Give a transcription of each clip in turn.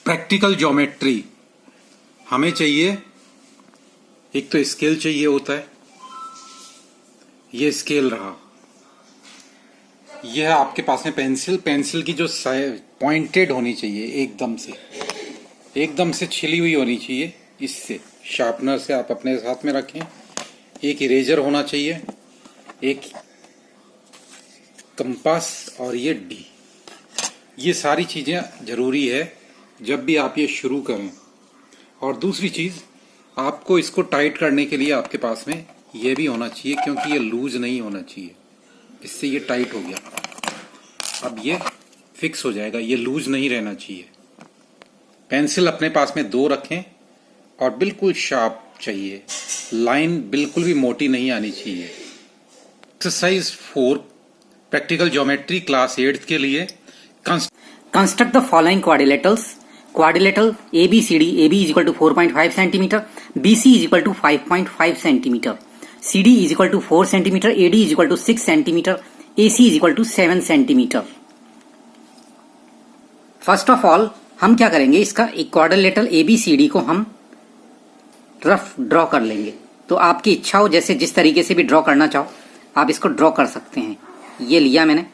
Practical geometry हमें चाहिए। एक तो स्केल चाहिए होता है, ये स्केल रहा। यह आपके पास में पेंसिल की जो पॉइंटेड होनी चाहिए, एकदम से छिली हुई होनी चाहिए। इससे शार्पनर से आप अपने साथ में रखें। एक इरेजर होना चाहिए, एक कंपास और ये डी। ये सारी चीजें जरूरी है जब भी आप ये शुरू करें। और दूसरी चीज, आपको इसको टाइट करने के लिए आपके पास में ये भी होना चाहिए, क्योंकि ये लूज नहीं होना चाहिए। इससे ये टाइट हो गया, अब ये फिक्स हो जाएगा, ये लूज नहीं रहना चाहिए। पेंसिल अपने पास में 2 रखें और बिल्कुल शार्प चाहिए, लाइन बिल्कुल भी मोटी नहीं आनी चाहिए। एक्सरसाइज 4 प्रैक्टिकल ज्योमेट्री क्लास 8 के लिए construct the following quadrilaterals. Quadrilateral ABCD, AB is equal to 4.5 centimeter, BC is equal to 5.5 centimeter, CD is equal to 4 centimeter, AD is equal to 6 centimeter, AC is equal to 7 centimeter. First of all हम क्या करेंगे, इसका एक quadrilateral ABCD को हम rough draw कर लेंगे। तो आपकी इच्छा हो, जैसे जिस तरीके से भी ड्रॉ करना चाहो आप इसको ड्रॉ कर सकते हैं। ये लिया मैंने,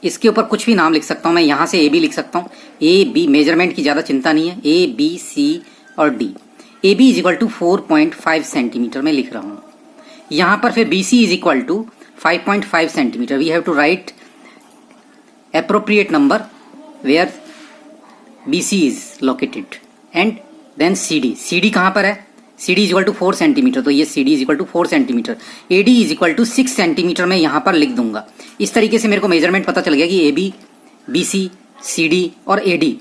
इसके ऊपर कुछ भी नाम लिख सकता हूं मैं। यहां से AB लिख सकता हूं। AB मेजरमेंट की ज्यादा चिंता नहीं है, ABC और D। AB is equal to 4.5 centimetre में लिख रहा हूं। यहां पर फिर BC is equal to 5.5 centimetre. We have to write appropriate number where BC is located and then CD कहां पर है? CD is equal to 4 centimetre, तो ये CD is equal to 4 centimetre. AD is equal to 6 centimetre में यहां पर लिख दूंगा। इस तरीके से मेरे को मेजरमेंट पता चल गया कि AB, BC, CD और AD।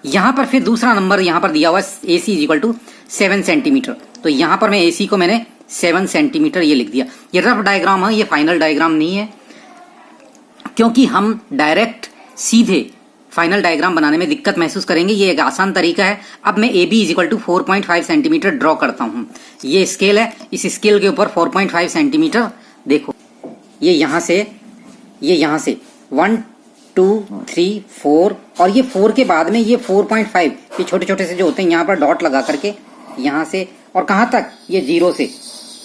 यहां पर फिर दूसरा नंबर यहां पर दिया हुआ है AC is equal to 7 centimetre. तो यहां पर मैं AC को मैंने 7 सेंटीमीटर ये लिख दिया। ये रफ डायग्राम है, ये फाइनल डायग्राम नहीं है, क्योंकि हम डायरेक्ट सीधे फाइनल डायग्राम बनाने में दिक्कत महसूस करेंगे। ये एक आसान तरीका है। अब मैं AB is equal to 4.5 centimetre draw करता हूं। ये स्केल है, इस स्केल के ऊपर 4.5 सेंटीमीटर देखो, ये यहां से 1 2 3 4 और ये 4 के बाद में ये 4.5, ये छोटे छोटे से जो होते हैं यहाँ पर डॉट लगा करके यहां से और कहां तक, ये 0 से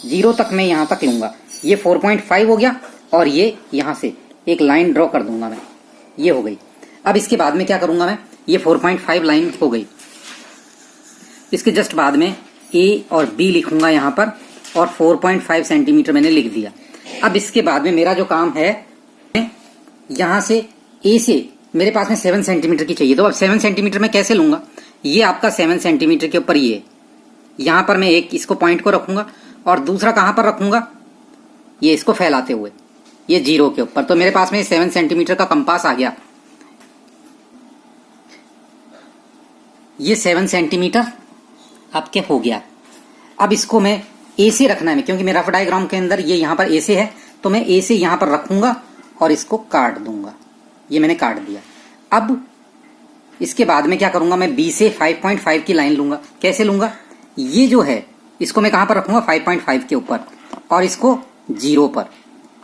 0 तक मैं यहां तक लूंगा। ये 4.5 हो गया और ये यहां से एक लाइन ड्रॉ कर दूंगा मैं, ये हो गई। अब इसके बाद में क्या करूंगा मैं, ये 4.5 लाइन हो गई। इसके जस्ट बाद में A और B लिखूंगा यहां पर और 4.5 सेंटीमीटर मैंने लिख दिया। अब इसके बाद में मेरा जो काम है, यहां से A से मेरे पास में 7 सेंटीमीटर की चाहिए। तो अब 7 सेंटीमीटर में कैसे लूंगा, ये आपका 7 सेंटीमीटर के ऊपर ये यहां पर मैं एक इसको पॉइंट को रखूंगा और दूसरा कहां पर रखूंगा, ये इसको फैलाते हुए ये 0 के ऊपर। तो मेरे पास में 7 सेंटीमीटर का कंपास आ गया। ये 7 सेंटीमीटर आपके हो गया। अब इसको मैं A से रखना है, क्योंकि मेरा रफ डायग्राम के अंदर ये यहां पर A से है, तो मैं A से यहां पर रखूंगा और इसको काट दूंगा। ये मैंने काट दिया। अब इसके बाद में क्या करूंगा, मैं B से 5.5 की लाइन लूंगा। कैसे लूंगा, ये जो है इसको मैं कहां पर रखूंगा, 5.5 के ऊपर और इसको 0 पर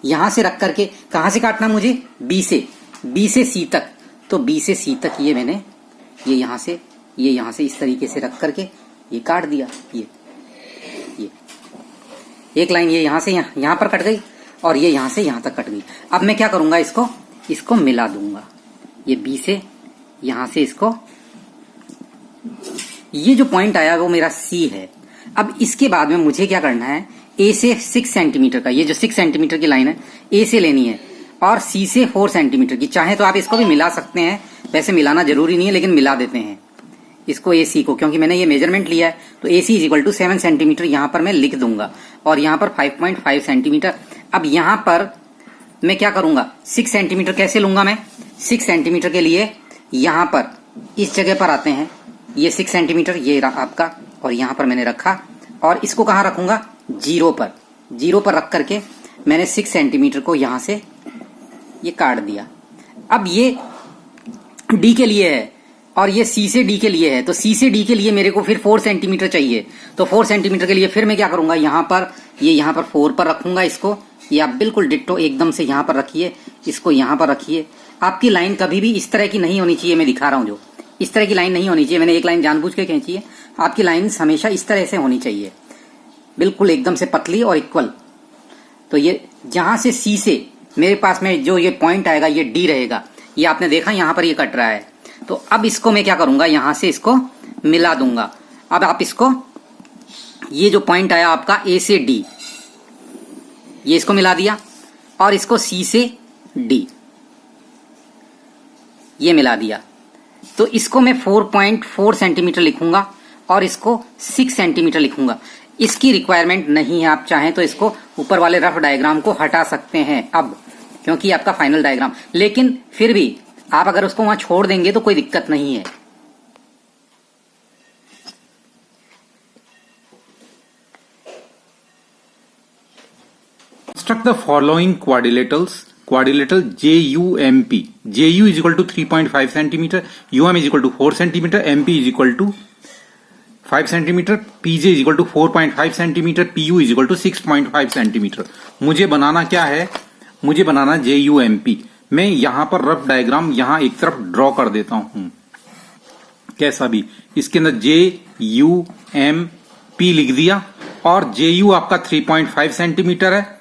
यहां से रख करके कहां से काटना मुझे, B से C तक। तो B से C तक ये मैंने ये यहां से इस तरीके से रख करके ये काट दिया। ये एक लाइन ये यहां से यहां पर कट गई और ये यहां से यहां तक कट गई। अब मैं क्या करूंगा, इसको मिला दूंगा। ये B से यहां से इसको, ये जो पॉइंट आया वो मेरा C है। अब इसके बाद में मुझे क्या करना है, A से 6 सेंटीमीटर का, ये जो 6 सेंटीमीटर की लाइन है A से लेनी है और C से 4 सेंटीमीटर की। चाहे तो आप इसको भी मिला सकते हैं, वैसे मिलाना जरूरी नहीं है, लेकिन मिला देते हैं इसको AC को, क्योंकि मैंने ये मेजरमेंट लिया है। तो AC is equal to 7 centimetre यहां पर मैं लिख दूंगा और यहां पर 5.5 सेंटीमीटर। अब यहां पर मैं क्या करूंगा, 6 सेंटीमीटर कैसे लूंगा मैं, 6 सेंटीमीटर के लिए यहां पर इस जगह पर आते हैं, ये 6 सेंटीमीटर ये आपका, और यहां पर मैंने रखा और इसको कहां रखूंगा, 0 पर रख करके मैंने 6 सेंटीमीटर को यहां से ये काट दिया। अब ये D के लिए है और ये C से D के लिए है। तो C से D के लिए मेरे को फिर 4 सेंटीमीटर चाहिए। तो 4 सेंटीमीटर के लिए फिर मैं क्या करूंगा, यहां पर 4 पर रखूंगा इसको। ये आप बिल्कुल डिट्टो एकदम से यहां पर रखिए, इसको यहां पर रखिए। आपकी लाइन कभी भी इस तरह की नहीं होनी चाहिए, मैं दिखा रहा हूं जो इस तरह की लाइन नहीं होनी चाहिए। मैंने एक लाइन जानबूझ के खींची है। आपकी लाइन हमेशा इस तरह से होनी चाहिए, बिल्कुल एकदम से पतली और इक्वल। तो ये जहां से सी से मेरे पास में जो ये पॉइंट आएगा ये डी रहेगा। ये आपने देखा यहां पर ये कट रहा है। तो अब इसको मैं क्या करूंगा, यहां से इसको मिला दूंगा। अब आप इसको, ये जो पॉइंट आया आपका ए से डी, ये इसको मिला दिया और इसको सी से डी ये मिला दिया। तो इसको मैं 4.4 सेंटीमीटर लिखूंगा और इसको 6 सेंटीमीटर लिखूंगा। इसकी रिक्वायरमेंट नहीं है, आप चाहें तो इसको ऊपर वाले रफ डायग्राम को हटा सकते हैं अब, क्योंकि आपका फाइनल डायग्राम। लेकिन फिर भी आप अगर उसको वहां छोड़ देंगे तो कोई दिक्कत नहीं है। Construct the following quadrilaterals. Quadrilateral JUMP. JU is equal to 3.5 centimeter. UM is equal to 4 centimeter. MP is equal to 5 centimeter. PJ is equal to 4.5 centimeter. PU is equal to 6.5 centimeter. मुझे बनाना क्या है? मुझे बनाना JUMP. मैं यहां पर rough diagram यहां एक तरफ ड्रॉ कर देता हूं, कैसा भी। इसके अंदर JUMP लिख दिया और JU आपका 3.5 सेंटीमीटर है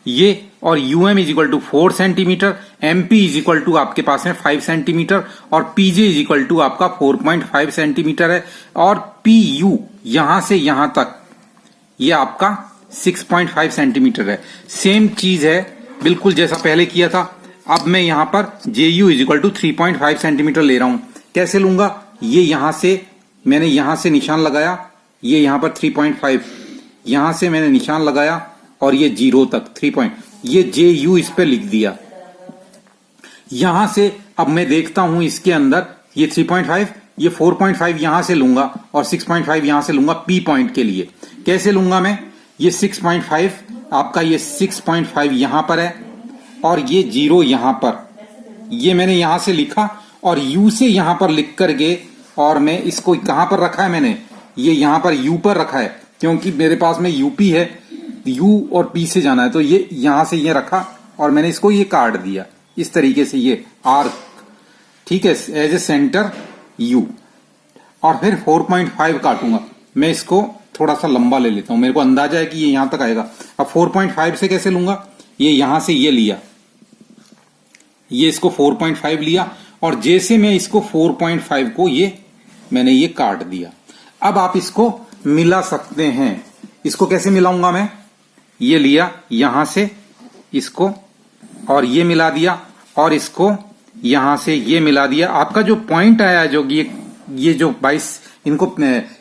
ये, और UM is equal to 4 centimetre, MP is equal to आपके पास में 5 सेंटीमीटर और PJ इज इक्वल टू आपका 4.5 सेंटीमीटर है, और PU यहां से यहां तक ये आपका 6.5 सेंटीमीटर है। सेम चीज है बिल्कुल जैसा पहले किया था। अब मैं यहां पर JU is equal to 3.5 centimetre ले रहा हूं। कैसे लूंगा, ये यहां से मैंने यहां से निशान लगाया, ये यहां पर 3.5, यहां से मैंने निशान लगाया और ये 0 तक 3 पॉइंट, ये JU इस पे लिख दिया। यहां से अब मैं देखता हूं इसके अंदर ये 3.5, ये 4.5 यहां से लूंगा और 6.5 यहां से लूंगा P पॉइंट के लिए। कैसे लूंगा मैं, ये 6.5 आपका, ये 6.5 यहां पर है और ये 0 यहां पर, ये मैंने यहां से लिखा और U से यहां पर लिख करके, और मैं इसको कहां पर रखा है मैंने, ये यहां पर U पर रखा है, क्योंकि मेरे पास में UP है, U और P से जाना है, तो ये यहां से ये रखा और मैंने इसको ये काट दिया इस तरीके से, ये आर्क, ठीक है, एज ए सेंटर U। और फिर 4.5 काटूंगा। मैं इसको थोड़ा सा लंबा ले लेता हूं, मेरे को अंदाजा है कि ये यहां तक आएगा। अब 4.5 से कैसे लूंगा, ये यहां से ये लिया, ये इसको 4.5 लिया और जैसे मैं इसको 4.5 को ये मैंने ये काट दिया। अब आप इसको मिला सकते हैं। इसको कैसे मिलाऊंगा मैं, ये लिया यहां से इसको और ये मिला दिया और इसको यहां से ये मिला दिया। आपका जो पॉइंट आया, जो ये जो 22 इनको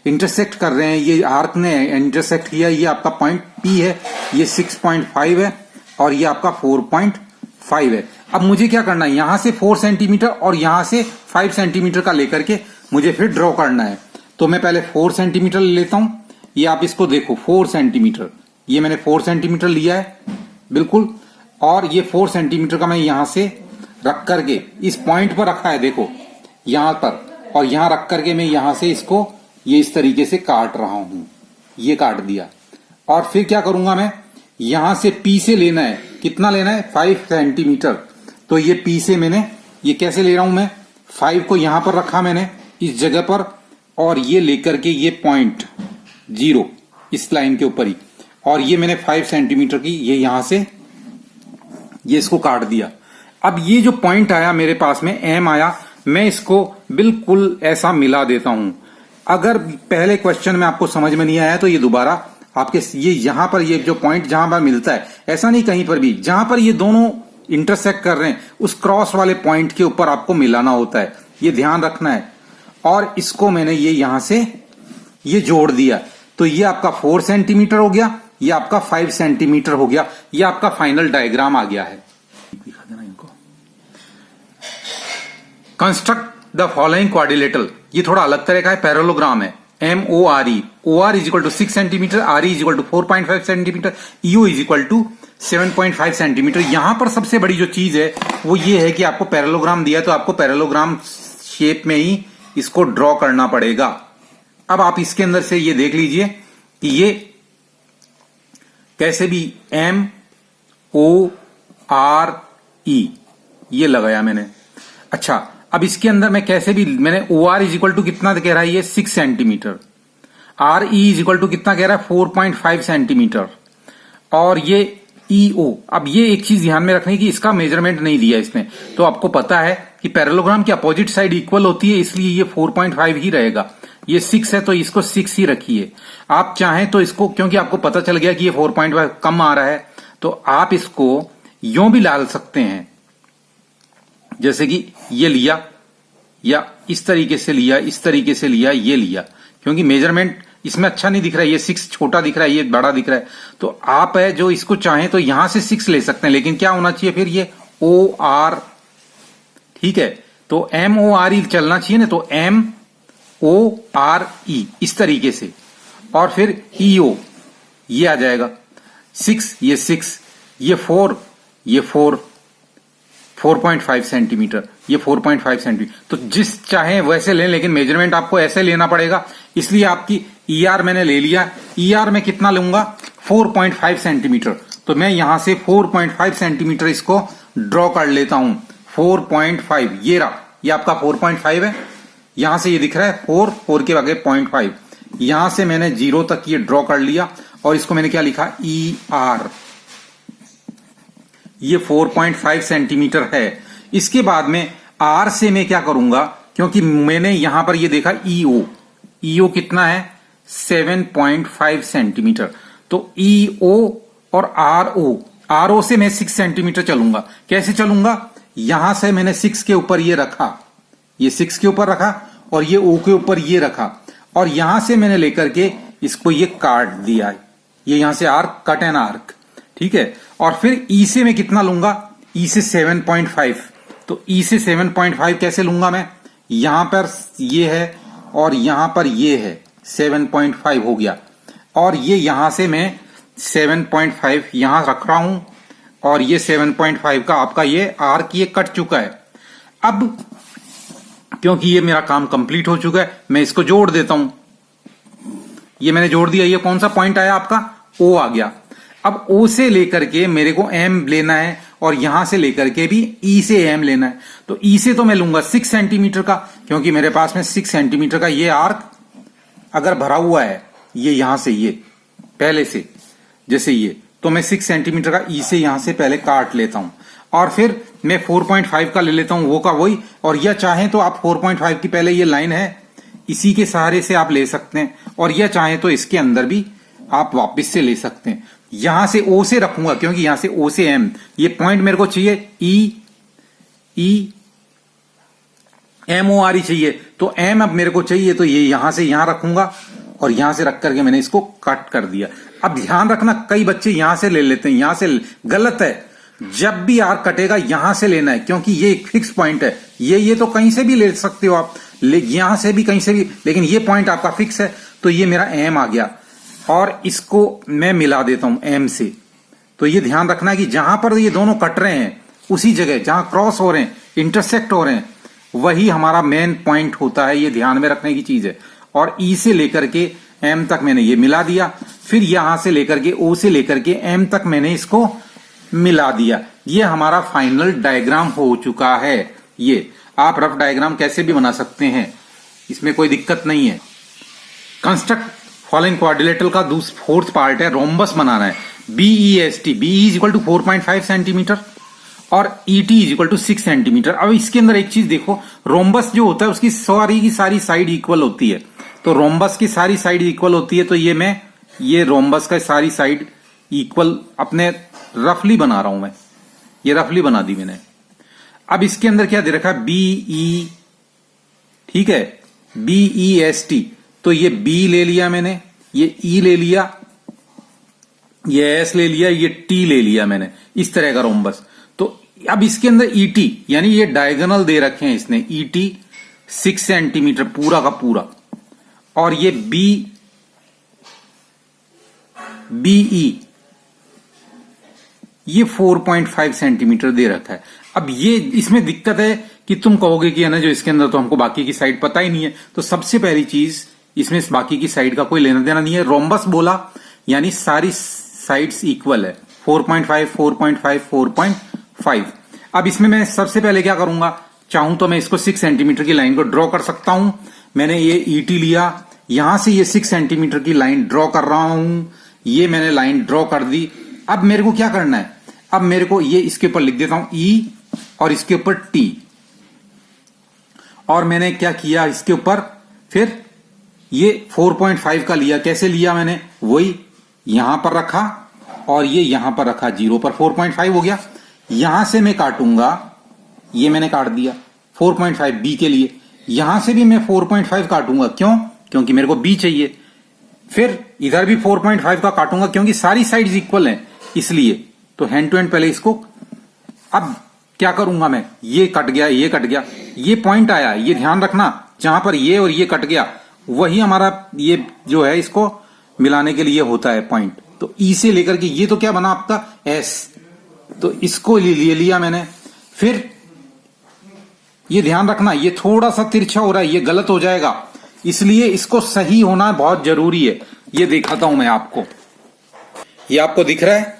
इंटरसेक्ट कर रहे हैं, ये आर्क ने इंटरसेक्ट किया, ये आपका पॉइंट P है, ये 6.5 है और ये आपका 4.5 है। अब मुझे क्या करना है, यहां से 4 सेंटीमीटर और यहां से 5 सेंटीमीटर का लेकर के मुझे फिर ड्रॉ करना है। तो मैं पहले 4 सेंटीमीटर ले लेता हूं। ये आप इसको देखो 4 सेंटीमीटर, ये मैंने 4 सेंटीमीटर लिया है बिल्कुल, और ये 4 सेंटीमीटर का मैं यहां से रख करके इस पॉइंट पर रखा है, देखो यहां पर, और यहां रख करके मैं यहां से इसको ये इस तरीके से काट रहा हूं, ये काट दिया। और फिर क्या करूंगा मैं, यहां से P से लेना है, कितना लेना है, 5 सेंटीमीटर। तो ये P से मैंने ये कैसे ले रहा हूं मैं, 5 को यहां पर रखा मैंने इस जगह पर, और ये लेकर के ये पॉइंट 0 इस लाइन के ऊपर ही, और ये मैंने 5 सेंटीमीटर की ये यहां से ये इसको काट दिया। अब ये जो पॉइंट आया मेरे पास में M आया, मैं इसको बिल्कुल ऐसा मिला देता हूं। अगर पहले क्वेश्चन में आपको समझ में नहीं आया तो ये दोबारा आपके ये यहां पर ये जो पॉइंट जहां पर मिलता है, ऐसा नहीं कहीं पर भी, जहां पर ये दोनों इंटरसेक्ट कर रहे हैं उस क्रॉस वाले पॉइंट के ऊपर आपको मिलाना होता है, ये ध्यान रखना है। और इसको मैंने ये यहां से ये जोड़ दिया, तो ये आपका 4 सेंटीमीटर हो गया, ये आपका 5 सेंटीमीटर हो गया, ये आपका फाइनल डायग्राम आ गया है। कंस्ट्रक्ट द फॉलोइंग क्वाड्रिलेटरल, ये थोड़ा अलग तरह का है, पैरेललोग्राम है। MORE, OR is equal to 6 centimetre, RE is equal to 4.5 centimetre, EU is equal to 7.5 centimetre. यहां पर सबसे बड़ी जो चीज है वो ये है कि आपको पैरेललोग्राम दिया, तो आपको पैरेललोग्राम शेप में ही इसको ड्रॉ करना पड़ेगा। अब आप इसके अंदर से ये देख लीजिए कि ये कैसे भी MORE ये लगाया मैंने। अच्छा, अब इसके अंदर मैं कैसे भी मैंने O R is equal to कितना कह रहा है ये 6 centimetre, R E is equal to कितना कह रहा है 4.5 सेंटीमीटर, और ये ईओ। अब ये एक चीज ध्यान में रखनी कि इसका मेजरमेंट नहीं दिया इसने, तो आपको पता है कि पैरेललोग्राम की अपोजिट साइड इक्वल होती है, इसलिए ये 4.5 ही रहेगा। ये 6 है तो इसको 6 ही रखिए। आप चाहें तो इसको, क्योंकि आपको पता चल गया कि ये 4.5 कम आ रहा है, तो आप इसको यूं भी डाल सकते हैं, जैसे कि ये लिया या इस तरीके से लिया, इस तरीके से लिया, ये लिया, क्योंकि मेजरमेंट इसमें अच्छा नहीं दिख रहा है, ये 6 छोटा दिख रहा है, ये बड़ा दिख रहा है। तो आप है जो इसको चाहें तो यहां से 6 ले सकते हैं, लेकिन क्या होना चाहिए फिर ये ओ आर, ठीक है। तो एम ओ आर ई चलना चाहिए ना, तो एम ओ आर ई इस तरीके से, और फिर ई ओ ये आ जाएगा 6, ये 6, ये 4, ये 4.5 सेंटीमीटर, ये 4.5 सेंटीमीटर। तो जिस चाहे वैसे लें, लेकिन मेजरमेंट आपको ऐसे लेना पड़ेगा, इसलिए आपकी ईआर मैंने ले लिया। ईआर में कितना लूंगा 4.5 सेंटीमीटर, तो मैं यहां से 4.5 सेंटीमीटर इसको ड्रॉ कर लेता हूं। 4.5 ये रहा, ये आपका 4.5 है, यहां से ये दिख रहा है 4 के आगे 0.5, यहां से मैंने 0 तक ये ड्रॉ कर लिया, और इसको मैंने क्या लिखा ई आर, ये 4.5 सेंटीमीटर है। इसके बाद में आर से मैं क्या करूंगा, क्योंकि मैंने यहां पर ये देखा ईओ, ईओ कितना है 7.5 सेंटीमीटर, तो ईओ और आरओ से मैं 6 सेंटीमीटर चलूंगा। कैसे चलूंगा, यहां से मैंने 6 के ऊपर ये रखा, ये 6 के ऊपर रखा, और ये ओ के ऊपर ये रखा, और यहां से मैंने लेकर के इसको ये काट दिया, ये यहां से आर्क, कट एन आर्क, ठीक है। और फिर ई से मैं कितना लूंगा, ई से 7.5, तो ई से 7.5 कैसे लूंगा मैं, यहां पर ये है और यहां पर ये है, 7.5 हो गया, और ये यहां से मैं 7.5 यहां रख रहा हूं, और ये 7.5 का आपका ये आर्क ये कट चुका है। अब क्योंकि ये मेरा काम कंप्लीट हो चुका है, मैं इसको जोड़ देता हूं। ये मैंने जोड़ दिया, ये कौन सा पॉइंट आया आपका, ओ आ गया। अब ओ से लेकर के मेरे को एम लेना है, और यहां से लेकर के भी ई से एम लेना है। तो ई से तो मैं लूंगा 6 सेंटीमीटर का, क्योंकि मेरे पास में 6 सेंटीमीटर का ये आर्क अगर भरा हुआ है, ये यहां से ये पहले से जैसे ये, तो मैं 6 सेंटीमीटर का ई से यहां से पहले काट लेता हूं, और फिर मैं 4.5 का ले लेता हूं, वो का वही। और यह चाहें तो आप 4.5 की पहले ये लाइन है, इसी के सहारे से आप ले सकते हैं, और यह चाहें तो इसके अंदर भी आप वापस से ले सकते हैं। यहां से ओ से रखूंगा, क्योंकि यहां से ओ से एम, ये पॉइंट मेरे को चाहिए E M O R E चाहिए, तो एम अब मेरे को चाहिए, तो ये यहां से यहां रखूंगा, और यहां से रख करके मैंने इसको कट कर दिया। अब ध्यान रखना, कई बच्चे यहां से ले लेते हैं, यहां से गलत है। जब भी आर्क कटेगा यहां से लेना है, क्योंकि ये एक फिक्स पॉइंट है। ये तो कहीं से भी ले सकते हो आप, यहां से भी कहीं से भी, लेकिन ये पॉइंट आपका फिक्स है। तो ये मेरा एम आ गया, और इसको मैं मिला देता हूं एम से। तो ये ध्यान रखना है कि जहां पर ये दोनों कट रहे हैं, उसी जगह जहां क्रॉस हो रहे हैं, इंटरसेक्ट हो रहे हैं, वही हमारा मेन पॉइंट होता है। ये ध्यान में रखने की चीज है। और ई से लेकर के एम तक मैंने ये मिला दिया, फिर यहां से लेकर के ओ से लेकर के एम तक मैंने इसको मिला दिया। ये हमारा फाइनल डायग्राम हो चुका है। ये आप रफ डायग्राम कैसे भी बना सकते हैं, इसमें कोई दिक्कत नहीं है। कंस्ट्रक्ट फॉलोइंग क्वाड्रिलेटरल का 4th पार्ट है, रोम्बस बनाना है। BEST, BE is equal to 4.5 centimetre और ET is equal to 6 centimetre. अब इसके अंदर एक चीज देखो, रोम्बस जो होता है उसकी सारी की सारी साइड इक्वल होती है। तो रोम्बस की सारी साइड इक्वल होती है, तो ये रोम्बस का सारी साइड इक्वल अपने रफली बना रहा हूं मैं, ये रफली बना दी मैंने। अब इसके अंदर क्या दे रखा है, BE, ठीक है, BEST, तो ये B ले लिया मैंने, ये E ले लिया, ये S ले लिया, ये T ले लिया मैंने, इस तरह का रोम्बस। तो अब इसके अंदर ET, यानी ये डायगोनल दे रखे हैं इसने, ET 6 सेंटीमीटर पूरा का पूरा, और ये BE ये 4.5 सेंटीमीटर दे रखा है। अब ये इसमें दिक्कत है कि तुम कहोगे कि है ना, जो इसके अंदर तो हमको बाकी की साइड पता ही नहीं है। तो सबसे पहली चीज, इसमें इस बाकी की साइड का कोई लेना देना नहीं है। रोम्बस बोला यानी सारी साइड्स इक्वल है, 4.5, 4.5, 4.5। अब इसमें मैं सबसे पहले क्या करूंगा, चाहूं तो मैं इसको 6 सेंटीमीटर की लाइन को ड्रॉ कर सकता हूं। मैंने ये ईटी लिया, यहां से ये 6 सेंटीमीटर की लाइन ड्रॉ कर रहा हूं। ये मैंने लाइन ड्रॉ कर दी। अब मेरे को क्या करना है, अब मेरे को ये इसके ऊपर लिख देता हूं ई और इसके ऊपर टी। और मैंने क्या किया इसके ऊपर, फिर ये 4.5 का लिया। कैसे लिया मैंने, वही यहां पर रखा और ये यहां पर रखा, 0 पर 4.5 हो गया। यहां से मैं काटूंगा, ये मैंने काट दिया 4.5 बी के लिए। यहां से भी मैं 4.5 काटूंगा, क्यों, क्योंकि मेरे को बी चाहिए। फिर इधर भी 4.5 का काटूंगा क्योंकि सारी साइड्स इक्वल हैं, इसलिए। तो हैंड टू हैंड पहले इसको, अब क्या करूंगा मैं, ये कट गया, ये कट गया, ये पॉइंट आया, ये ध्यान रखना, जहां पर ये और ये कट गया वही हमारा ये जो है इसको मिलाने के लिए होता है पॉइंट। तो ई से लेकर के ये तो क्या बना आपका एस, तो इसको ले लिया मैंने। फिर ये ध्यान रखना, ये थोड़ा सा तिरछा हो रहा है, ये गलत हो जाएगा, इसलिए इसको सही होना बहुत जरूरी है। ये दिखाता हूं मैं आपको, ये आपको दिख रहा है,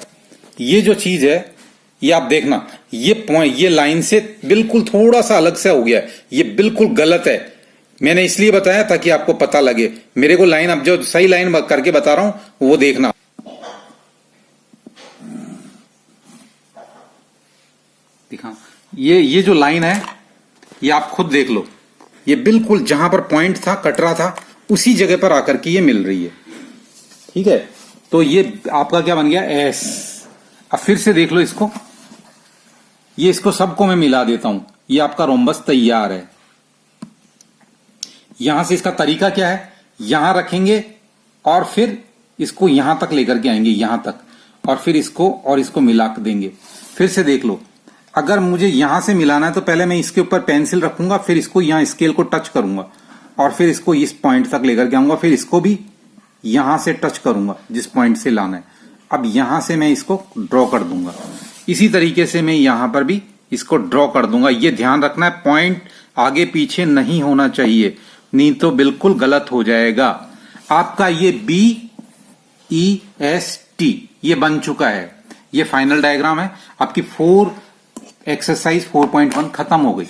ये जो चीज है ये आप देखना, ये पॉइंट ये लाइन से बिल्कुल थोड़ा सा अलग से हो गया है, ये बिल्कुल गलत है। मैंने इसलिए बताया ताकि आपको पता लगे। मेरे को लाइन, अब जो सही लाइन करके बता रहा हूं वो देखना। दिखा, ये जो लाइन है ये आप खुद देख लो, ये बिल्कुल जहां पर पॉइंट था, कट रहा था, उसी जगह पर आकर के ये मिल रही है। ठीक है, तो ये आपका क्या बन गया एस। अब फिर से देख लो इसको, ये इसको सबको मैं मिला देता हूं, ये आपका रोम्बस तैयार है। यहां से इसका तरीका क्या है, यहां रखेंगे और फिर इसको यहां तक लेकर के आएंगे, यहां तक, और फिर इसको और इसको मिला देंगे। फिर से देख लो, अगर मुझे यहां से मिलाना है तो पहले मैं इसके ऊपर पेंसिल रखूंगा, फिर इसको यहां स्केल को टच करूंगा और फिर इसको इस पॉइंट तक लेकर के आऊंगा, फिर इसको भी यहां से टच करूंगा जिस पॉइंट से लाना है। अब यहां से मैं इसको ड्रॉ कर दूंगा, इसी तरीके से मैं यहां पर भी इसको ड्रॉ कर दूंगा। ये ध्यान रखना है, पॉइंट आगे पीछे नहीं होना चाहिए, नहीं तो बिल्कुल गलत हो जाएगा। आपका ये BEST ये बन चुका है, ये फाइनल डायग्राम है। आपकी एक्सरसाइज 4.1 खत्म हो गई।